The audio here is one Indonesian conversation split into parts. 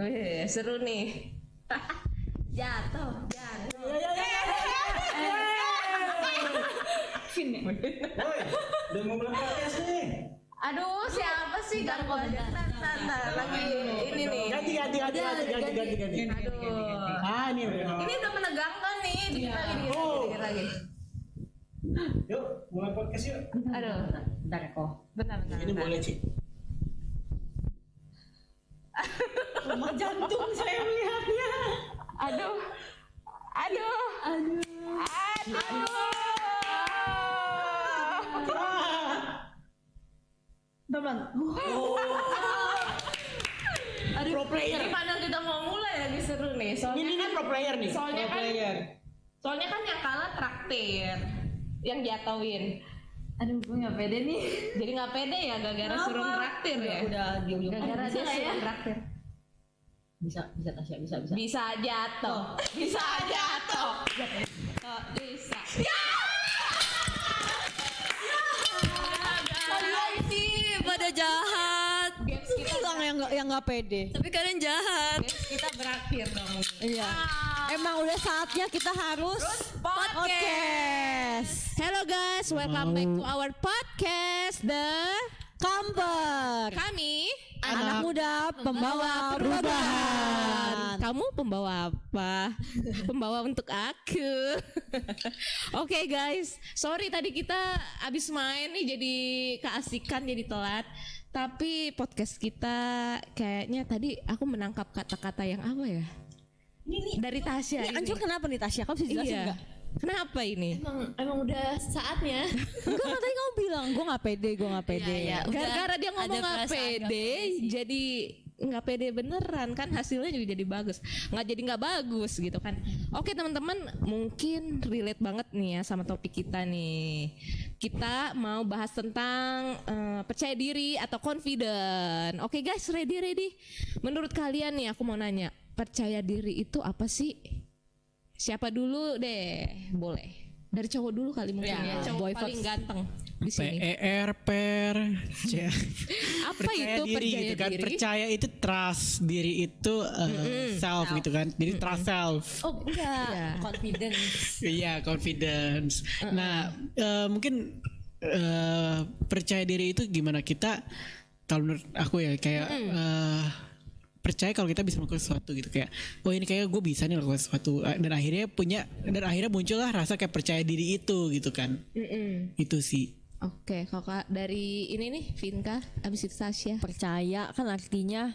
Wih, seru nih. Jatuh. Woi, udah mau mulai podcast nih. Aduh, siapa sih ganggu aja? Lagi ini nih. Ganti. Aduh. Ah, ini udah. Ini udah menegangkan nih. Dikit lagi. Yuk, mulai podcast yuk. Aduh. Bentar kok. Bentar. Ini boleh, Ci. Rumah jantung saya melihatnya. Aduh. Teman. Pro player. Gimana kita mau mulai lagi seru nih? Ini pro player nih. Soalnya kan yang kalah traktir, yang jatuhin. Aduh, gue nggak pede nih. Jadi nggak pede ya gara-gara suruh traktir ya. Udah diam-diam. Gara-gara dia Bisa suruh traktir. Bisa Tasya, bisa. Bisa jatuh. Bisa jatuh. Oh, bisa. Kalian sih pada jahat. Games kita Yang nggak pede. Tapi kalian jahat. kita berakhir dong. Iya. Emang udah saatnya kita harus podcast. Hello guys, welcome back to our podcast The Camper. Kami anak muda pembawa perubahan. Kamu pembawa apa? Pembawa untuk aku. Oke guys, sorry tadi kita abis main nih jadi keasikan jadi telat. Tapi podcast kita kayaknya tadi aku menangkap kata-kata yang apa ya? Ini Dari Tasya ini. Anjur kenapa nih Tasya? Kamu bisa jelasin Iya. nggak? Kenapa ini? Emang udah saatnya. Enggak kan tadi kamu bilang gue nggak pede. Iya. Gara-gara dia Ada ngomong nggak perasaan pede, nggak pede sih. jadi nggak pede beneran kan, hasilnya juga jadi bagus. Nggak bagus gitu kan. Oke teman-teman, mungkin relate banget nih ya sama topik kita nih. Kita mau bahas tentang percaya diri atau confident. Oke guys, ready? Menurut kalian nih, aku mau nanya, percaya diri itu apa sih? Siapa dulu deh, boleh. Dari cowok dulu kali mungkin ya, cowok boy paling first. ganteng di sini. Apa itu percaya gitu kan. diri? Percaya itu trust, diri itu self gitu kan. Jadi trust self. Oh enggak, Iya. confidence. Iya, confidence. Nah, mungkin percaya diri itu gimana kita, kalau menurut aku ya kayak percaya kalau kita bisa melakukan sesuatu gitu, kayak oh ini kayak gue bisa nih melakukan sesuatu, dan akhirnya muncullah rasa kayak percaya diri itu gitu kan. Itu sih. Oke, kakak dari ini nih Vinka, abis itu Tasya. Percaya kan artinya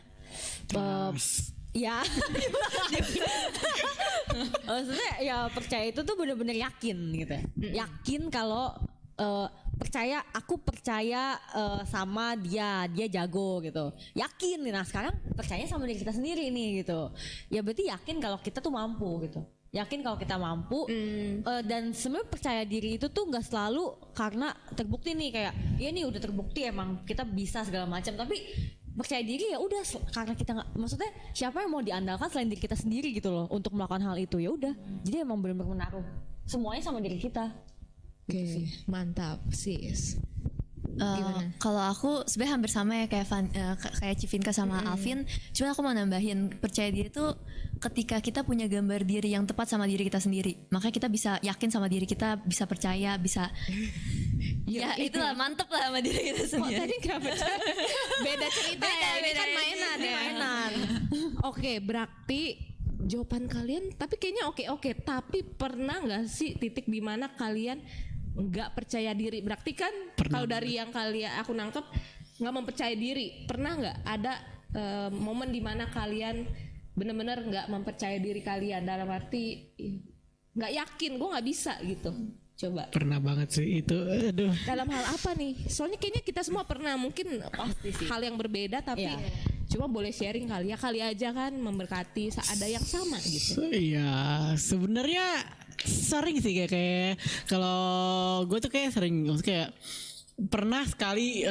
Trust. ya. Maksudnya ya percaya itu tuh bener-bener yakin gitu ya. Yakin kalau aku percaya sama dia jago gitu. Yakin nih. Nah sekarang percaya sama diri kita sendiri nih gitu. Ya berarti yakin kalau kita tuh mampu gitu. Yakin kalau kita mampu. Dan sebenarnya percaya diri itu tuh nggak selalu karena terbukti nih, kayak ya nih udah terbukti emang kita bisa segala macam. Tapi percaya diri ya udah karena kita nggak, maksudnya siapa yang mau diandalkan selain diri kita sendiri gitu loh untuk melakukan hal itu, ya udah. Jadi emang benar-benar menaruh semuanya sama diri kita. Oke, mantap sis. Gimana? Kalau aku sebenarnya hampir sama ya kayak Civinka sama Alvin. Cuma aku mau nambahin, percaya diri itu ketika kita punya gambar diri yang tepat sama diri kita sendiri. Makanya kita bisa yakin sama diri kita, bisa percaya, bisa ya itulah, mantep lah sama diri kita sendiri. Tadi nggak percaya. Beda cerita ya, ini kan mainan ya. Oke, berarti jawaban kalian tapi kayaknya oke. Tapi pernah nggak sih titik di mana kalian nggak percaya diri? Berarti kan kalau dari yang kalian aku nangkep nggak mempercaya diri. Pernah nggak ada momen di mana kalian benar-benar nggak mempercaya diri kalian, dalam arti nggak yakin gue nggak bisa gitu? Coba. Pernah banget sih itu. Aduh. Dalam hal apa nih? Soalnya kayaknya kita semua pernah, mungkin hal yang berbeda tapi cuma boleh sharing kali aja kan memberkati ada yang sama gitu. Iya, sebenarnya sering sih kayak kalau gue tuh kayak sering, maksudnya kayak pernah sekali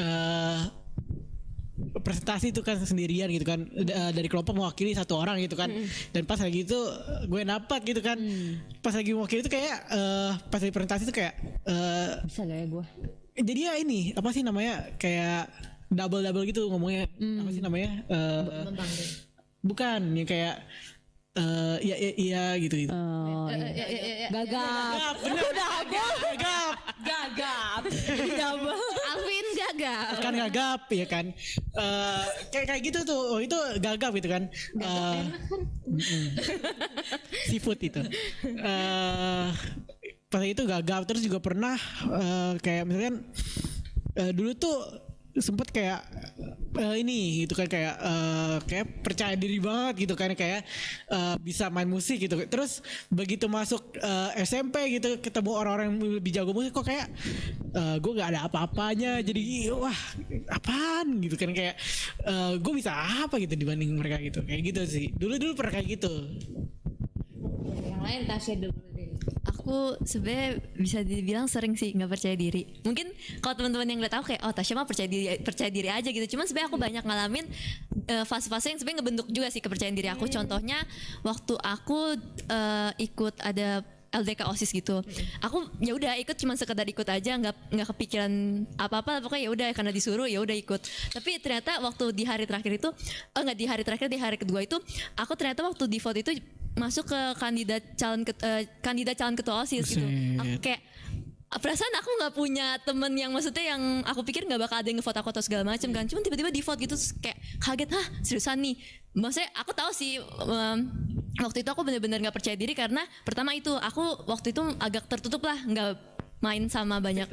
presentasi itu kan sendirian gitu kan, dari kelompok mewakili satu orang gitu kan, dan pas lagi itu gue dapat gitu kan, pas lagi mewakili itu kayak pas lagi presentasi itu kayak Bisa gak ya gue? jadi ya ini apa sih namanya, kayak double gitu ngomongnya, apa sih namanya, bukan yang kayak iya gitu. Oh, iya. Gagap. Gagap. Alvin gagap. Kan gagap ya kan. Kayak gitu tuh. Oh itu gagap gitu kan. Seafood itu. Pas itu gagap, terus juga pernah kayak misalkan dulu tuh sempet kayak ini gitu kan kayak percaya diri banget gitu kan kayak bisa main musik gitu. Terus begitu masuk SMP gitu ketemu orang-orang yang lebih jago musik kok kayak gue gak ada apa-apanya, jadi wah apaan gitu kan kayak gue bisa apa gitu dibanding mereka gitu, kayak gitu sih. Dulu pernah kayak gitu. Yang lain Tasya dulu deh. Aku sebenarnya bisa dibilang sering sih nggak percaya diri. Mungkin kalau teman-teman yang nggak tahu kayak oh Tasya mah percaya diri aja gitu. Cuman sebenarnya aku banyak ngalamin fase-fase yang sebenarnya ngebentuk juga sih kepercayaan diri aku. Contohnya waktu aku ikut ada LDK OSIS gitu. Aku ya udah ikut cuma sekedar ikut aja, nggak kepikiran apa-apa, pokoknya ya udah karena disuruh ya udah ikut. Tapi ternyata waktu di hari terakhir itu nggak di hari terakhir, di hari kedua itu aku ternyata waktu di vote itu masuk ke kandidat calon ketua OSIS gitu. Aku kayak perasaan aku nggak punya temen yang maksudnya yang aku pikir nggak bakal ada yang ngevote aku atau segala macam kan, cuman tiba-tiba di vote gitu terus kayak kaget, seriusan nih. Maksudnya aku tahu sih waktu itu aku benar-benar nggak percaya diri karena pertama itu aku waktu itu agak tertutup lah, nggak main sama banyak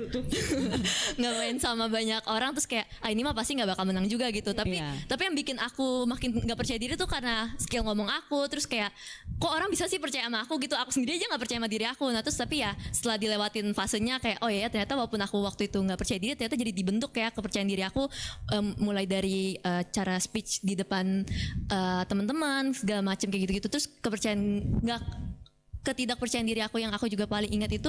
orang, terus kayak ini mah pasti nggak bakal menang juga gitu. Tapi yang bikin aku makin nggak percaya diri tuh karena skill ngomong aku, terus kayak kok orang bisa sih percaya sama aku gitu, aku sendiri aja nggak percaya sama diri aku. Nah terus tapi ya setelah dilewatin fasenya kayak oh ya ternyata walaupun aku waktu itu nggak percaya diri, ternyata jadi dibentuk ya kepercayaan diri aku, mulai dari cara speech di depan teman-teman segala macam kayak gitu-gitu. Terus ketidakpercayaan diri aku yang aku juga paling ingat itu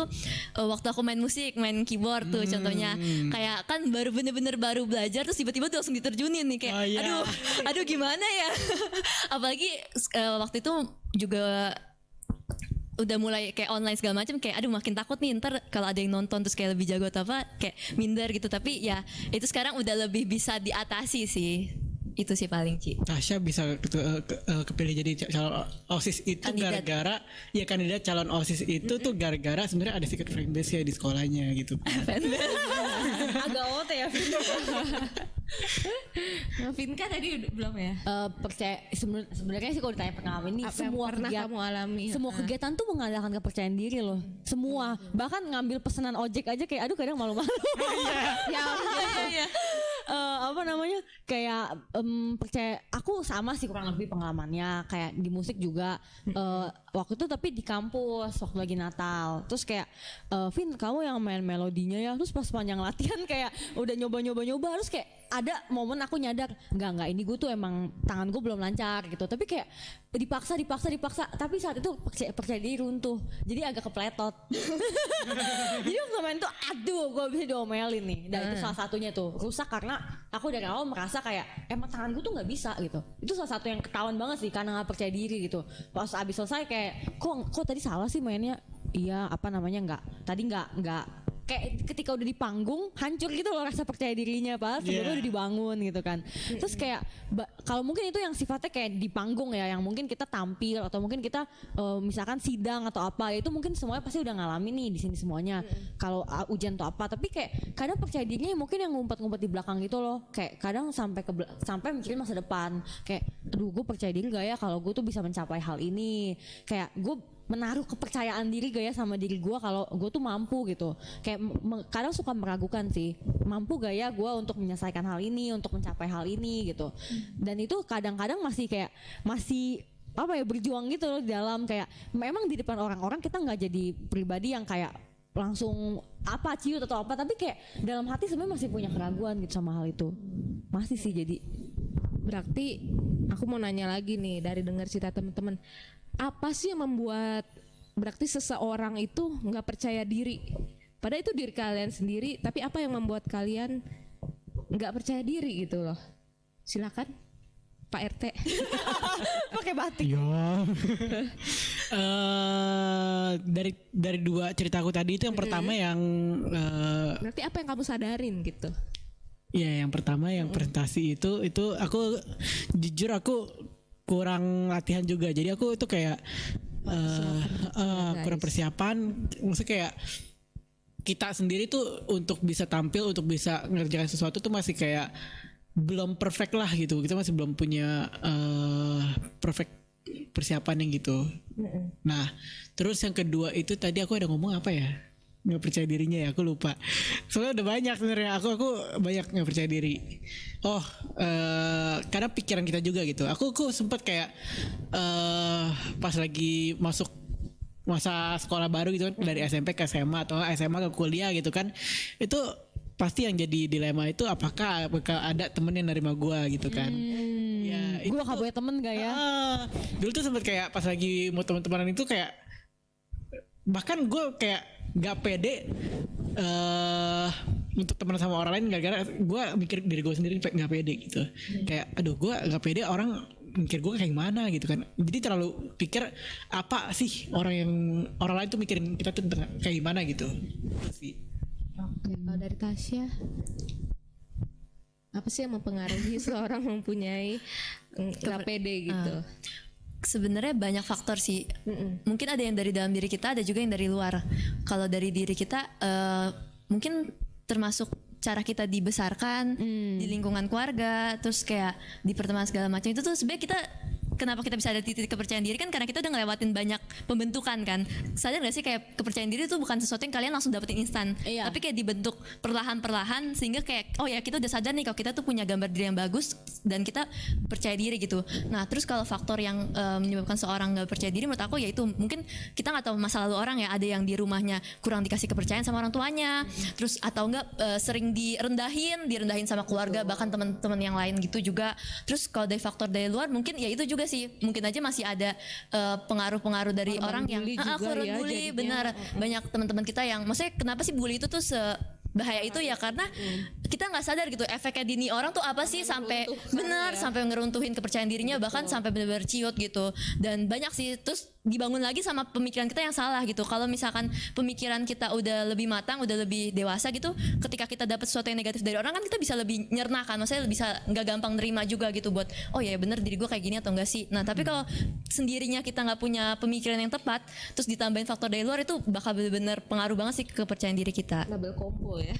waktu aku main musik, main keyboard tuh contohnya, kayak kan bener-bener baru belajar terus tiba-tiba tuh langsung diterjunin nih kayak aduh gimana ya. Apalagi waktu itu juga udah mulai kayak online segala macam, kayak aduh makin takut nih ntar kalau ada yang nonton terus kayak lebih jago atau apa kayak minder gitu. Tapi ya itu sekarang udah lebih bisa diatasi sih. Itu sih paling Ci. Tasya bisa kepilih jadi calon OSIS itu Kandidat. gara-gara ya kandidat calon OSIS itu tuh gara-gara sebenarnya ada secret fanbase ya di sekolahnya gitu. Agak OT ya. Vinka tadi belum ya? Percaya sebenarnya sih kalau ditanya pengalaman ini Apa yang pernah kamu alami? semua kegiatan tuh mengandalkan kepercayaan diri loh. Semua, bahkan ngambil pesanan ojek aja kayak aduh kadang malu-malu. Apa namanya kayak percaya aku sama sih kurang lebih pengalamannya kayak di musik juga waktu itu tapi di kampus waktu lagi Natal terus kayak Vin kamu yang main melodinya ya, terus pas panjang latihan kayak udah nyoba terus kayak ada momen aku nyadar enggak ini gue tuh emang tangan gue belum lancar gitu, tapi kayak dipaksa tapi saat itu percaya diri runtuh jadi agak kepletot. Jadi waktu main tuh aduh gue bisa diomelin nih, dan itu salah satunya tuh rusak karena aku dari awal merasa kayak emang tangan gue tuh nggak bisa gitu. Itu salah satu yang ketahuan banget sih karena nggak percaya diri gitu. Pas abis selesai kayak kok tadi salah sih mainnya, iya apa namanya nggak kayak ketika udah di panggung hancur gitu loh rasa percaya dirinya, pas sebelumnya udah dibangun gitu kan. Terus kayak kalau mungkin itu yang sifatnya kayak di panggung ya, yang mungkin kita tampil atau mungkin kita misalkan sidang atau apa, itu mungkin semuanya pasti udah ngalamin nih di sini semuanya. Kalau ujian atau apa, tapi kayak kadang percaya dirinya mungkin yang ngumpet-ngumpet di belakang gitu loh. Kayak kadang sampai mikirin masa depan. Kayak aduh gue percaya diri gak ya kalau gue tuh bisa mencapai hal ini. Kayak gue menaruh kepercayaan diri gak ya sama diri gue kalau gue tuh mampu gitu. Kayak kadang suka meragukan sih, mampu gak ya gue untuk menyelesaikan hal ini, untuk mencapai hal ini gitu. Dan itu kadang-kadang masih apa ya, berjuang gitu loh di dalam, kayak memang di depan orang-orang kita nggak jadi pribadi yang kayak langsung apa ciut atau apa, tapi kayak dalam hati sebenarnya masih punya keraguan gitu sama hal itu, masih sih. Jadi Berarti aku mau nanya lagi nih dari dengar cerita teman-teman, apa sih yang membuat berarti seseorang itu nggak percaya diri? Padahal itu diri kalian sendiri, tapi apa yang membuat kalian nggak percaya diri gitu loh? Silakan Pak RT. pakai batik. Ya. Dari dua ceritaku tadi itu yang pertama yang Berarti apa yang kamu sadarin gitu? ya yang pertama yang presentasi itu aku jujur aku kurang latihan juga. Jadi aku itu kayak kurang persiapan. Maksudnya kayak kita sendiri tuh untuk bisa tampil, untuk bisa ngerjakan sesuatu tuh masih kayak belum perfect lah gitu. Kita masih belum punya perfect persiapan yang gitu. Nah, terus yang kedua itu tadi aku ada ngomong apa ya? Nggak percaya dirinya ya, aku lupa. Soalnya udah banyak sebenarnya. Aku banyak nggak percaya diri. Karena pikiran kita juga gitu. Aku sempat kayak pas lagi masuk masa sekolah baru gitu kan, dari SMP ke SMA atau SMA ke kuliah gitu kan, itu pasti yang jadi dilema itu apakah ada temen yang nerima gue gitu kan. Ya, Gue gak punya temen gak ya? Dulu tuh sempet kayak pas lagi mau teman-temanan itu kayak, bahkan gue kayak gak pede untuk teman sama orang lain gara-gara gue mikir diri gue sendiri gak pede gitu. Kayak aduh gue gak pede, orang mikir gue kayak gimana gitu kan. Jadi terlalu pikir apa sih orang lain tuh mikirin kita tuh kayak gimana gitu sih. Oke, kalau dari Tasya, apa sih yang mempengaruhi seorang mempunyai nggak pede gitu? Sebenarnya banyak faktor sih. Mungkin ada yang dari dalam diri kita, ada juga yang dari luar. Kalau dari diri kita mungkin termasuk cara kita dibesarkan di lingkungan keluarga, terus kayak di pertemanan segala macam itu tuh sebenarnya kita, kenapa kita bisa ada titik kepercayaan diri kan karena kita udah ngelewatin banyak pembentukan kan. Sadar gak sih kayak kepercayaan diri itu bukan sesuatu yang kalian langsung dapetin instan, tapi kayak dibentuk perlahan-perlahan sehingga kayak oh ya kita udah sadar nih kalau kita tuh punya gambar diri yang bagus dan kita percaya diri gitu. Nah terus kalau faktor yang menyebabkan seorang gak percaya diri menurut aku yaitu mungkin kita gak tahu masa lalu orang ya, ada yang di rumahnya kurang dikasih kepercayaan sama orang tuanya, terus atau enggak sering direndahin sama keluarga, bahkan teman-teman yang lain gitu juga. Terus kalau dari faktor dari luar mungkin ya itu juga sih, mungkin aja masih ada pengaruh-pengaruh dari orang yang korban bully, benar. Banyak teman-teman kita yang maksudnya kenapa sih bully itu tuh bahaya itu ya karena kita nggak sadar gitu efeknya dini orang tuh apa sih sampai sampai ngeruntuhin kepercayaan dirinya, bahkan sampai benar-benar ciut gitu. Dan banyak sih, terus dibangun lagi sama pemikiran kita yang salah gitu. Kalau misalkan pemikiran kita udah lebih matang, udah lebih dewasa gitu, ketika kita dapat sesuatu yang negatif dari orang kan kita bisa lebih nyerna kan, maksudnya bisa nggak gampang nerima juga gitu buat oh ya bener diri gue kayak gini atau enggak sih. Nah tapi kalau sendirinya kita nggak punya pemikiran yang tepat, terus ditambahin faktor dari luar, itu bakal benar-benar pengaruh banget sih ke kepercayaan diri kita. Double combo ya.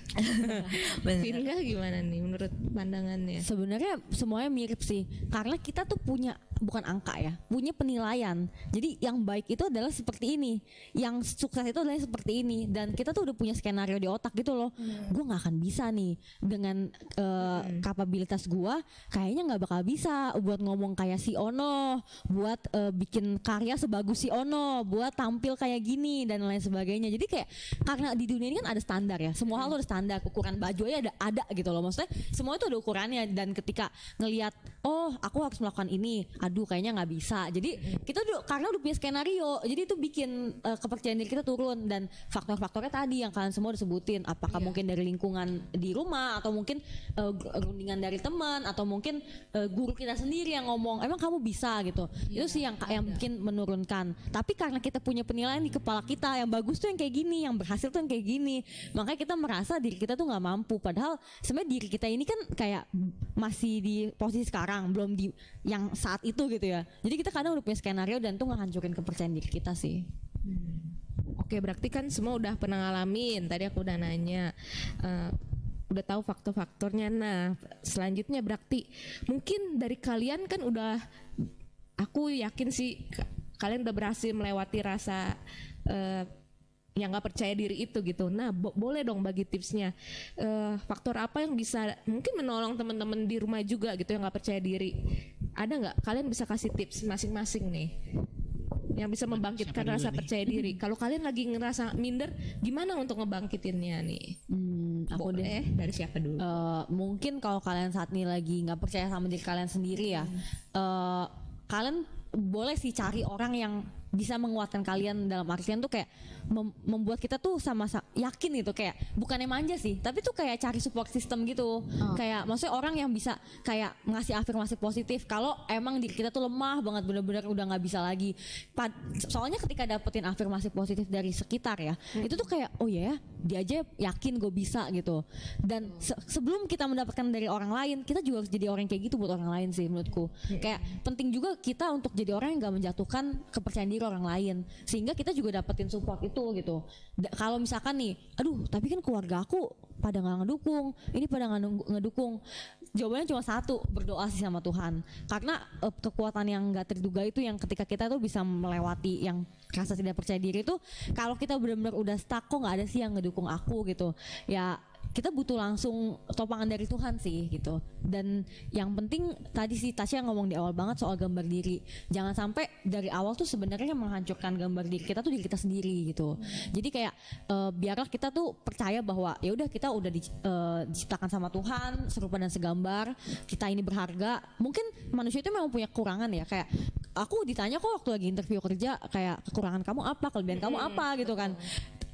Vinga gimana nih menurut pandangannya? Sebenarnya semuanya mirip sih, karena kita tuh punya bukan angka ya, punya penilaian. Jadi yang baik itu adalah seperti ini, yang sukses itu adalah seperti ini, dan kita tuh udah punya skenario di otak gitu loh. Gue nggak akan bisa nih dengan kapabilitas gue, kayaknya nggak bakal bisa buat ngomong kayak si Ono, buat bikin karya sebagus si Ono, buat tampil kayak gini dan lain sebagainya. Jadi kayak karena di dunia ini kan ada standar ya, semua hal tuh ada standar, ukuran baju aja ada gitu loh. Maksudnya semua itu ada ukurannya, dan ketika ngelihat oh aku harus melakukan ini, aduh kayaknya nggak bisa. Jadi kita karena udah punya skenario, jadi itu bikin kepercayaan diri kita turun. Dan faktor-faktornya tadi yang kalian semua disebutin, apakah mungkin dari lingkungan di rumah, atau mungkin rundingan dari teman, atau mungkin guru kita sendiri yang ngomong emang kamu bisa gitu. Itu sih yang mungkin menurunkan. Tapi karena kita punya penilaian di kepala kita, yang bagus tuh yang kayak gini, yang berhasil tuh yang kayak gini, makanya kita merasa diri kita tuh nggak mampu. Padahal sebenarnya diri kita ini kan kayak masih di posisi sekarang, belum di yang saat itu gitu ya. Jadi kita kadang udah punya skenario dan tuh ngehancurin kepercayaan diri kita sih. Oke, berarti kan semua udah pernah ngalamin. Tadi aku udah nanya, udah tahu faktor-faktornya. Nah, selanjutnya berarti mungkin dari kalian kan udah, aku yakin sih kalian udah berhasil melewati rasa yang nggak percaya diri itu gitu. Nah, boleh dong bagi tipsnya. Faktor apa yang bisa mungkin menolong teman-teman di rumah juga gitu yang nggak percaya diri? Ada nggak? Kalian bisa kasih tips masing-masing nih yang bisa membangkitkan rasa percaya diri. Kalau kalian lagi ngerasa minder, gimana untuk ngebangkitinnya nih? Aku Boleh dari siapa dulu? Mungkin kalau kalian saat ini lagi nggak percaya sama diri kalian sendiri ya, kalian boleh sih cari orang yang bisa menguatkan kalian dalam artian tuh kayak membuat kita tuh sama-sama yakin gitu, kayak bukannya manja sih, tapi tuh kayak cari support system gitu. Kayak maksudnya orang yang bisa kayak ngasih afirmasi positif kalau emang diri kita tuh lemah banget, bener-bener udah nggak bisa lagi. Soalnya ketika dapetin afirmasi positif dari sekitar ya, itu tuh kayak oh ya, dia aja yakin gue bisa gitu. Dan sebelum kita mendapatkan dari orang lain, kita juga harus jadi orang yang kayak gitu buat orang lain sih menurutku. Kayak penting juga kita untuk jadi orang yang nggak menjatuhkan kepercayaan diri orang lain, sehingga kita juga dapetin support itu gitu. Kalau misalkan nih, aduh tapi kan keluarga aku pada nggak ngedukung, ini pada nggak ngedukung, jawabannya cuma satu, berdoa sih sama Tuhan. Karena kekuatan yang nggak terduga itu yang ketika kita tuh bisa melewati yang rasa tidak percaya diri itu, kalau kita benar-benar udah stuck, kok nggak ada sih yang ngedukung aku gitu ya, kita butuh langsung topangan dari Tuhan sih gitu. Dan yang penting tadi sih Tasya ngomong di awal banget soal gambar diri, jangan sampai dari awal tuh sebenarnya menghancurkan gambar diri kita tuh diri kita sendiri gitu. Jadi kayak biarlah kita tuh percaya bahwa ya udah kita udah diciptakan sama Tuhan serupa dan segambar, kita ini berharga. Mungkin manusia itu memang punya kekurangan ya, kayak aku ditanya kok waktu lagi interview kerja kayak kekurangan kamu apa, kelebihan kamu apa gitu kan.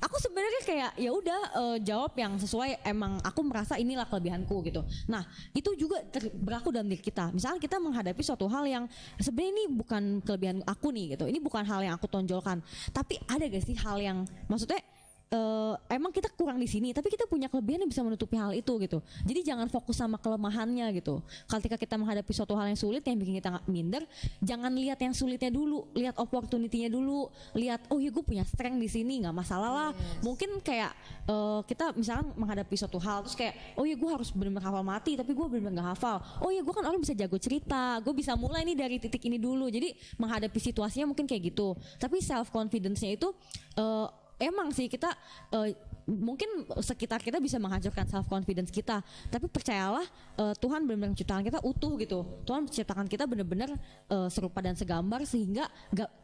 Aku sebenarnya kayak ya udah jawab yang sesuai, emang aku merasa inilah kelebihanku gitu. Nah itu juga berlaku dalam diri kita. Misalnya kita menghadapi suatu hal yang sebenarnya ini bukan kelebihan aku nih gitu, ini bukan hal yang aku tonjolkan, tapi ada gak sih hal yang maksudnya emang kita kurang di sini, tapi kita punya kelebihan yang bisa menutupi hal itu gitu. Jadi jangan fokus sama kelemahannya gitu. Ketika kita menghadapi suatu hal yang sulit yang bikin kita minder, jangan lihat yang sulitnya dulu, lihat opportunity-nya dulu, lihat oh ya gue punya strength di sini, nggak masalah lah. Mungkin kayak kita misalkan menghadapi suatu hal terus kayak oh ya gue harus benar-benar hafal mati, tapi gue benar-benar nggak hafal. Oh ya gue kan orang bisa jago cerita, gue bisa mulai nih dari titik ini dulu. Jadi menghadapi situasinya mungkin kayak gitu. Tapi self confidence-nya itu emang sih kita mungkin sekitar kita bisa menghancurkan self confidence kita, tapi percayalah Tuhan benar-benar menciptakan kita utuh gitu. Tuhan menciptakan kita benar-benar serupa dan segambar, sehingga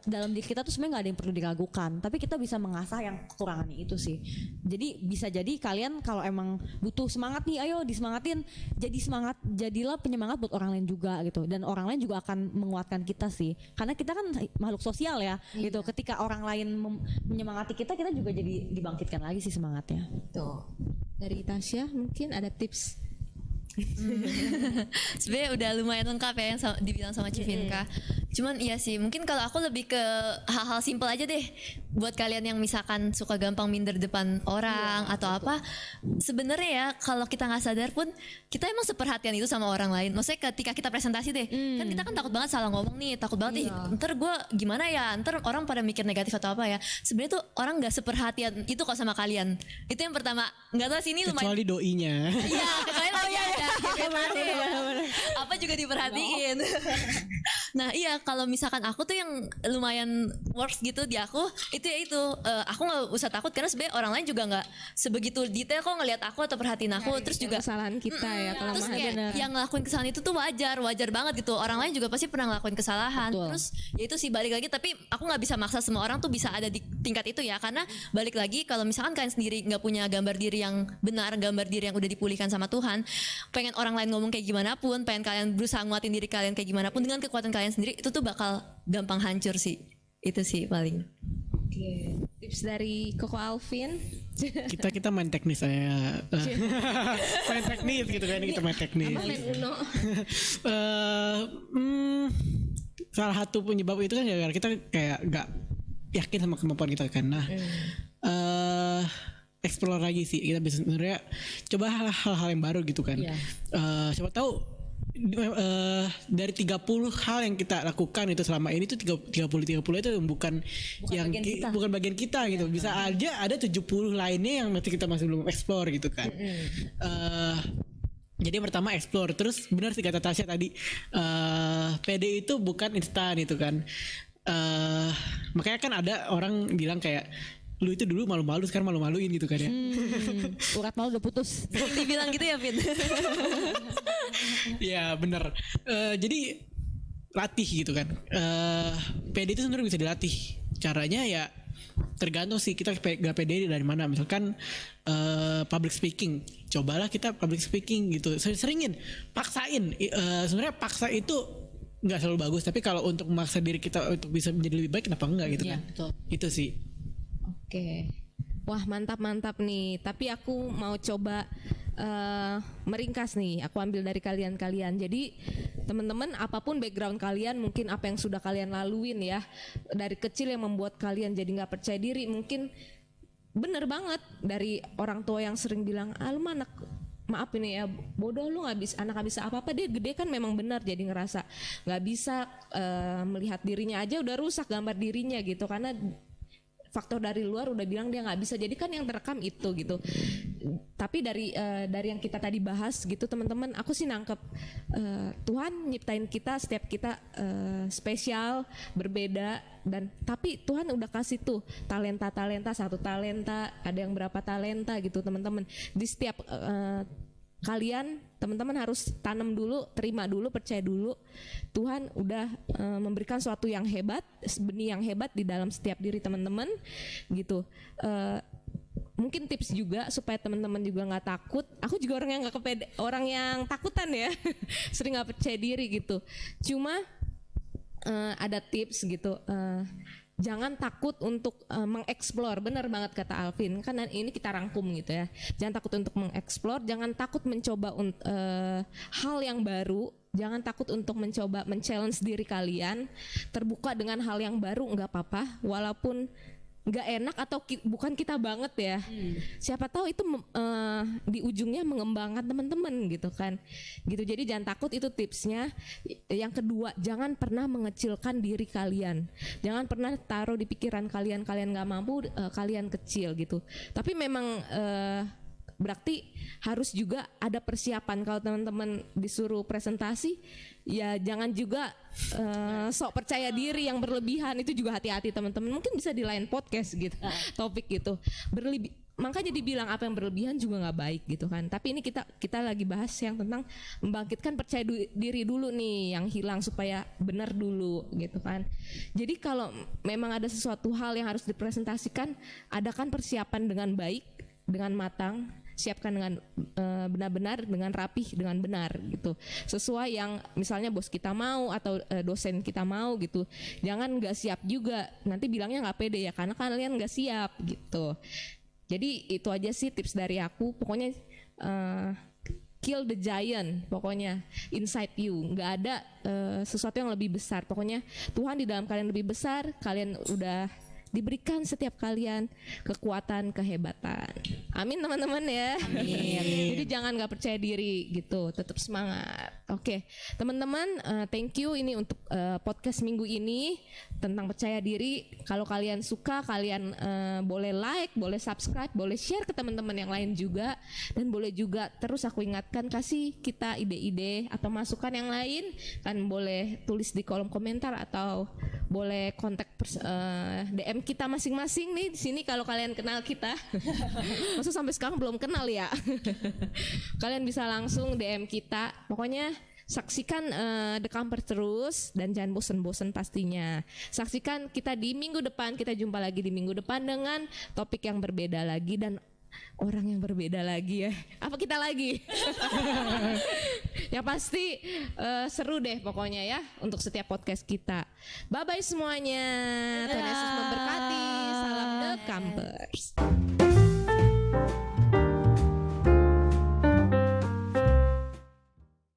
dalam diri kita tuh sebenarnya nggak ada yang perlu diragukan, tapi kita bisa mengasah yang kekurangannya itu sih. Jadi bisa jadi kalian kalau emang butuh semangat nih, ayo disemangatin, jadi semangat, jadilah penyemangat buat orang lain juga gitu. Dan orang lain juga akan menguatkan kita sih, karena kita kan makhluk sosial ya gitu. Ketika orang lain menyemangati kita juga jadi dibangkitkan lagi sih semangatnya. Tuh. Dari Tasya mungkin ada tips. Sebenarnya udah lumayan lengkap ya yang dibilang sama Civinka. Cuman iya sih, mungkin kalau aku lebih ke hal-hal simpel aja deh. Buat kalian yang misalkan suka gampang minder depan orang atau apa, sebenarnya ya kalau kita nggak sadar pun kita emang seperhatian itu sama orang lain. Maksudnya ketika kita presentasi deh, kan kita kan takut banget salah ngomong nih, takut banget nih, ntar gue gimana ya, ntar orang pada mikir negatif atau apa ya. Sebenarnya tuh orang nggak seperhatian itu kok sama kalian. Itu yang pertama. Nggak tahu sini lumayan. Kecuali doinya. Iya, kecuali apa juga diperhatiin. Nah iya, kalau misalkan aku tuh yang lumayan works gitu di aku, itu ya itu aku nggak usah takut, karena sebenarnya orang lain juga nggak sebegitu detail kok ngelihat aku atau perhatiin aku. Terus juga kesalahan kita ya, kalau terus kayak yang ngelakuin kesalahan itu tuh wajar banget gitu. Orang lain juga pasti pernah ngelakuin kesalahan. Betul. Terus ya itu sih balik lagi, tapi aku nggak bisa maksa semua orang tuh bisa ada di tingkat itu ya, karena balik lagi kalau misalkan kalian sendiri nggak punya gambar diri yang benar, gambar diri yang udah dipulihkan sama Tuhan, pengen orang lain ngomong kayak gimana pun, pengen kalian berusaha nguatin diri kalian kayak gimana pun dengan kekuatan kalian sendiri, itu tuh bakal gampang hancur sih. Itu sih paling. Oke. Tips dari Koko Alvin. kita main teknis saya. Main teknis gitu kan, kita main teknis. Apa main Uno? Salah satu penyebab itu kan gara-gara kita kayak nggak yakin sama kemampuan kita kan. Nah, explore lagi sih, kita bisa sebenarnya coba hal-hal yang baru gitu kan. Siapa tahu dari 30 hal yang kita lakukan itu selama ini tuh 30 itu bukan bagian kita gitu. Bisa aja ada 70 lainnya yang kita masih belum explore gitu kan. Jadi yang pertama explore, terus benar sih kata Tasya tadi, PD itu bukan instan itu kan. Makanya kan ada orang bilang kayak lu itu dulu malu-malu, sekarang malu-maluin gitu kan ya. Urat malu udah putus. Dibilang gitu ya, Vin. Ya bener. Jadi latih gitu kan. PD itu sebenarnya bisa dilatih. Caranya ya tergantung sih kita gak pede dari mana. Misalkan public speaking, cobalah kita public speaking gitu, seringin, paksain. Sebenarnya paksa itu nggak selalu bagus, tapi kalau untuk memaksa diri kita untuk bisa menjadi lebih baik, kenapa enggak gitu Iya, kan? betul. Itu sih. Oke. Wah, mantap nih. Tapi aku mau coba meringkas nih. Aku ambil dari kalian-kalian. Jadi teman-teman, apapun background kalian, mungkin apa yang sudah kalian laluin ya, dari kecil yang membuat kalian jadi nggak percaya diri, mungkin bener banget dari orang tua yang sering bilang, lu mah anak, maaf ini ya, bodoh, lu nggak bisa, anak nggak bisa apa-apa. Dia gede kan memang benar, jadi ngerasa nggak bisa melihat dirinya aja udah rusak gambar dirinya gitu, karena faktor dari luar udah bilang dia nggak bisa. Jadi kan yang terekam itu gitu. Tapi dari yang kita tadi bahas gitu teman-teman, aku sih nangkep Tuhan nyiptain kita, setiap kita spesial, berbeda, dan tapi Tuhan udah kasih tuh talenta, satu talenta, ada yang berapa talenta gitu teman-teman. Di setiap kalian teman-teman harus tanam dulu, terima dulu, percaya dulu Tuhan udah memberikan suatu yang hebat, benih yang hebat di dalam setiap diri teman-teman gitu. Mungkin tips juga supaya teman-teman juga nggak takut. Aku juga orang yang nggak kepede, orang yang takutan ya, sering nggak percaya diri gitu. Cuma ada tips gitu. Jangan takut untuk mengeksplor, benar banget kata Alvin, kan ini kita rangkum gitu ya. Jangan takut untuk mengeksplor, jangan takut mencoba hal yang baru, jangan takut untuk mencoba men-challenge diri kalian, terbuka dengan hal yang baru, nggak apa-apa, walaupun nggak enak atau bukan kita banget ya. Siapa tahu itu di ujungnya mengembangkan teman-teman gitu kan. Gitu. Jadi jangan takut, itu tipsnya. Yang kedua, jangan pernah mengecilkan diri kalian. Jangan pernah taruh di pikiran kalian nggak mampu, kalian kecil gitu. Tapi memang berarti harus juga ada persiapan. Kalau teman-teman disuruh presentasi, ya jangan juga sok percaya diri yang berlebihan. Itu juga hati-hati teman-teman. Mungkin bisa di lain podcast gitu, topik gitu. Makanya dibilang apa yang berlebihan juga nggak baik gitu kan. Tapi ini kita lagi bahas yang tentang membangkitkan percaya diri dulu nih yang hilang, supaya benar dulu gitu kan. Jadi kalau memang ada sesuatu hal yang harus dipresentasikan, adakan persiapan dengan baik, dengan matang, siapkan dengan benar-benar, dengan rapih, dengan benar gitu, sesuai yang misalnya bos kita mau atau dosen kita mau gitu. Jangan nggak siap juga, nanti bilangnya nggak pede ya karena kalian nggak siap gitu. Jadi itu aja sih tips dari aku. Pokoknya kill the giant, pokoknya inside you. Nggak ada sesuatu yang lebih besar. Pokoknya Tuhan di dalam kalian lebih besar. Kalian udah diberikan setiap kalian kekuatan, kehebatan. Amin teman-teman ya. Amin. Jadi jangan nggak percaya diri gitu, tetap semangat. Oke, teman-teman, thank you ini untuk podcast minggu ini tentang percaya diri. Kalau kalian suka, kalian boleh like, boleh subscribe, boleh share ke teman-teman yang lain juga, dan boleh juga terus aku ingatkan, kasih kita ide-ide atau masukan yang lain, kan boleh tulis di kolom komentar atau boleh kontak DM kita masing-masing nih di sini kalau kalian kenal kita. Maksud sampai sekarang belum kenal ya. Kalian bisa langsung DM kita. Pokoknya saksikan The Camper terus dan jangan bosen-bosen pastinya. Saksikan kita di minggu depan. Kita jumpa lagi di minggu depan dengan topik yang berbeda lagi dan orang yang berbeda lagi ya. Apa kita lagi? Yang pasti seru deh pokoknya ya untuk setiap podcast kita. Bye bye semuanya. Tuhan Yesus memberkati. Salam The Campers.